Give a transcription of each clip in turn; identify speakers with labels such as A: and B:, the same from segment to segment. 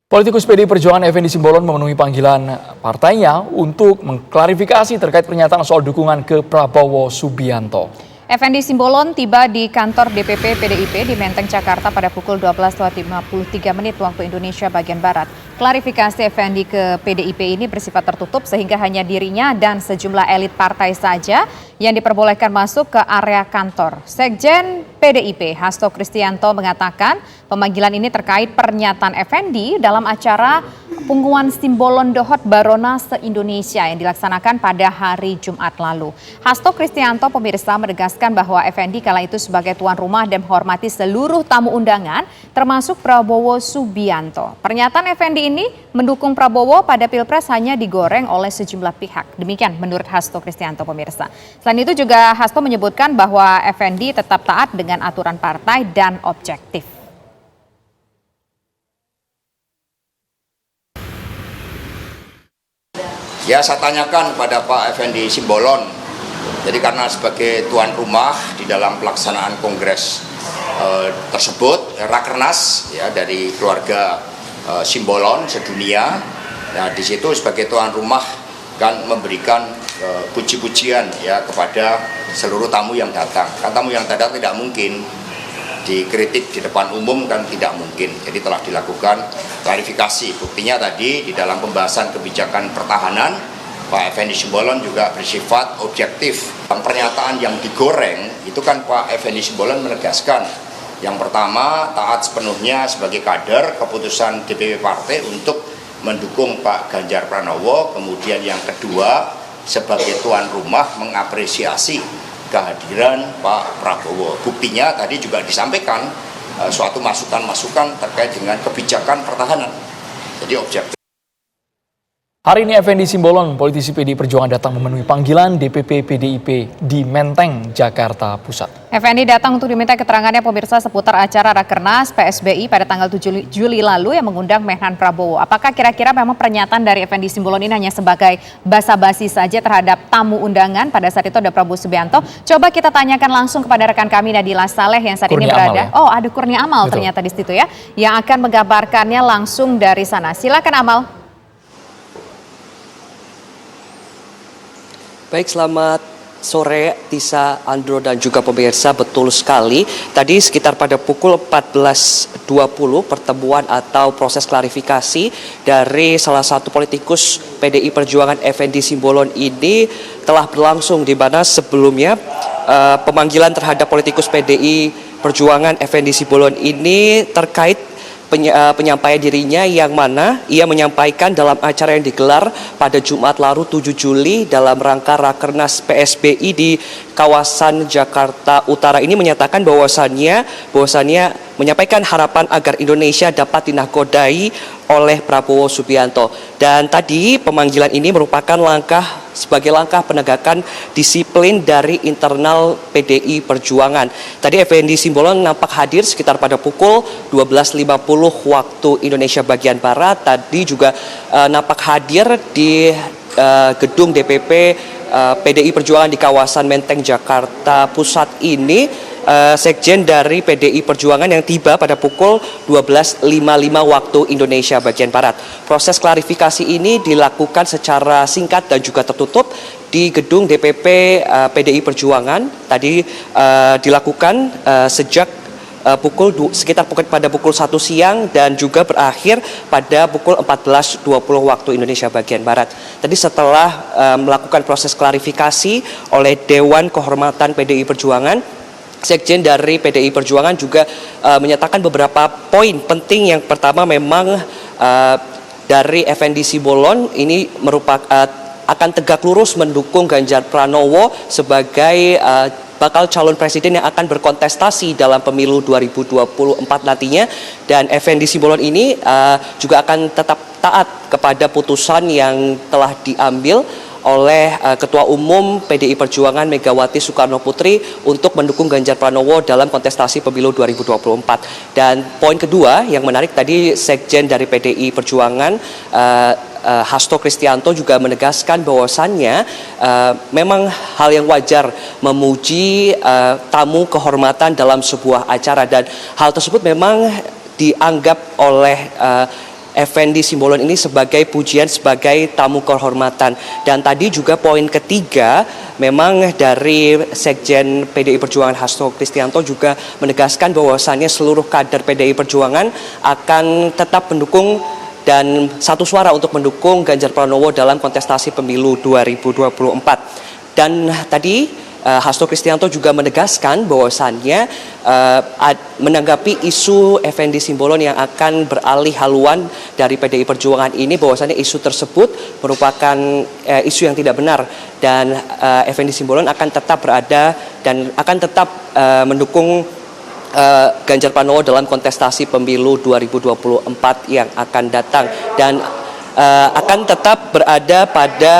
A: Politikus PDI Perjuangan Effendi Simbolon memenuhi panggilan partainya untuk mengklarifikasi terkait pernyataan soal dukungan ke Prabowo Subianto.
B: Effendi Simbolon tiba di kantor DPP PDIP di Menteng, Jakarta pada pukul 12.53 waktu Indonesia bagian Barat. Klarifikasi Effendi ke PDIP ini bersifat tertutup sehingga hanya dirinya dan sejumlah elit partai saja yang diperbolehkan masuk ke area kantor. Sekjen PDIP Hasto Kristianto mengatakan pemanggilan ini terkait pernyataan Effendi dalam acara Punggungan Simbolon Dohot Barona se-Indonesia yang dilaksanakan pada hari Jumat lalu. Hasto Kristianto pemirsa menegaskan bahwa Effendi kala itu sebagai tuan rumah dan menghormati seluruh tamu undangan termasuk Prabowo Subianto. Pernyataan Effendi ini mendukung Prabowo pada Pilpres hanya digoreng oleh sejumlah pihak. Demikian menurut Hasto Kristianto pemirsa. Selain itu juga Hasto menyebutkan bahwa Effendi tetap taat dengan aturan partai dan objektif.
C: Ya, saya tanyakan pada Pak Effendi Simbolon. Jadi karena sebagai tuan rumah di dalam pelaksanaan kongres tersebut, Rakernas ya dari keluarga Simbolon sedunia. Nah, di situ sebagai tuan rumah kan memberikan puji-pujian ya kepada seluruh tamu yang datang. Kan tamu yang datang tidak mungkin dikritik di depan umum, kan tidak mungkin. Jadi telah dilakukan klarifikasi. Buktinya tadi di dalam pembahasan kebijakan pertahanan, Pak Effendi Simbolon juga bersifat objektif. Pernyataan yang digoreng itu kan Pak Effendi Simbolon menegaskan. Yang pertama, taat sepenuhnya sebagai kader keputusan DPP partai untuk mendukung Pak Ganjar Pranowo. Kemudian yang kedua, sebagai tuan rumah mengapresiasi kehadiran Pak Prabowo. Buktinya tadi juga disampaikan suatu masukan-masukan terkait dengan kebijakan pertahanan. Jadi objektif.
A: Hari ini Effendi Simbolon, politisi PDI Perjuangan datang memenuhi panggilan DPP PDIP di Menteng, Jakarta Pusat.
B: Effendi datang untuk diminta keterangannya pemirsa seputar acara Rakernas PSBI pada tanggal 7 Juli lalu yang mengundang Menhan Prabowo. Apakah kira-kira memang pernyataan dari Effendi Simbolon ini hanya sebagai basa-basi saja terhadap tamu undangan? Pada saat itu ada Prabowo Subianto. Coba kita tanyakan langsung kepada rekan kami Nadila Saleh yang saat ini berada. Oh, ada Kurnia Amal. Betul. Ternyata di situ ya, yang akan menggambarkannya langsung dari sana. Silakan Amal.
D: Baik, selamat sore Tisa, Andro dan juga pemirsa. Betul sekali, tadi sekitar pada pukul 14.20 pertemuan atau proses klarifikasi dari salah satu politikus PDI Perjuangan Effendi Simbolon ini telah berlangsung, di mana sebelumnya pemanggilan terhadap politikus PDI Perjuangan Effendi Simbolon ini terkait penyampaian dirinya yang mana ia menyampaikan dalam acara yang digelar pada Jumat lalu 7 Juli dalam rangka Rakernas PSBI di kawasan Jakarta Utara ini menyatakan bahwasannya menyampaikan harapan agar Indonesia dapat dinakodai oleh Prabowo Subianto. Dan tadi pemanggilan ini merupakan sebagai langkah penegakan disiplin dari internal PDI Perjuangan. Tadi Effendi Simbolon nampak hadir sekitar pada pukul 12.50 waktu Indonesia bagian Barat. Tadi juga nampak hadir di gedung DPP PDI Perjuangan di kawasan Menteng, Jakarta Pusat ini. Sekjen dari PDI Perjuangan yang tiba pada pukul 12.55 waktu Indonesia bagian Barat. Proses klarifikasi ini dilakukan secara singkat dan juga tertutup di gedung DPP PDI Perjuangan. Tadi dilakukan sejak sekitar pada pukul 1 siang dan juga berakhir pada pukul 14.20 waktu Indonesia bagian Barat. Tadi setelah melakukan proses klarifikasi oleh Dewan Kehormatan PDI Perjuangan, Sekjen dari PDI Perjuangan juga menyatakan beberapa poin penting. Yang pertama memang dari Effendi Simbolon ini akan tegak lurus mendukung Ganjar Pranowo sebagai bakal calon presiden yang akan berkontestasi dalam pemilu 2024 nantinya. Dan Effendi Simbolon ini juga akan tetap taat kepada putusan yang telah diambil oleh Ketua Umum PDI Perjuangan Megawati Soekarno Putri untuk mendukung Ganjar Pranowo dalam kontestasi pemilu 2024. Dan poin kedua yang menarik tadi, Sekjen dari PDI Perjuangan Hasto Kristianto juga menegaskan bahwasannya memang hal yang wajar memuji tamu kehormatan dalam sebuah acara, dan hal tersebut memang dianggap oleh Effendi Simbolon ini sebagai pujian, sebagai tamu kehormatan. Dan tadi juga poin ketiga, memang dari Sekjen PDI Perjuangan Hasto Kristianto juga menegaskan bahwasannya seluruh kader PDI Perjuangan akan tetap mendukung dan satu suara untuk mendukung Ganjar Pranowo dalam kontestasi pemilu 2024. Dan tadi Hasto Kristianto juga menegaskan bahwasannya menanggapi isu Effendi Simbolon yang akan beralih haluan dari PDI Perjuangan ini, bahwasannya isu tersebut merupakan isu yang tidak benar, dan Effendi Simbolon akan tetap berada dan akan tetap mendukung Ganjar Pranowo dalam kontestasi pemilu 2024 yang akan datang, dan akan tetap berada pada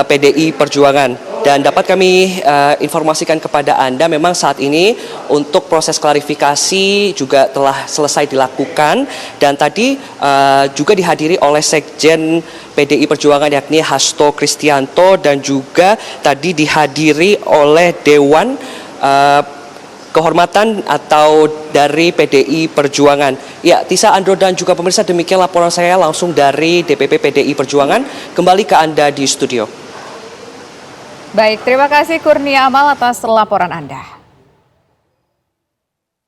D: PDI Perjuangan. Dan dapat kami informasikan kepada Anda, memang saat ini untuk proses klarifikasi juga telah selesai dilakukan, dan tadi juga dihadiri oleh Sekjen PDI Perjuangan yakni Hasto Kristianto, dan juga tadi dihadiri oleh Dewan Kehormatan atau dari PDI Perjuangan. Ya, Tisa, Andro, dan juga pemirsa, demikian laporan saya langsung dari DPP PDI Perjuangan. Kembali ke Anda di studio.
B: Baik, terima kasih Kurnia Amal atas laporan Anda.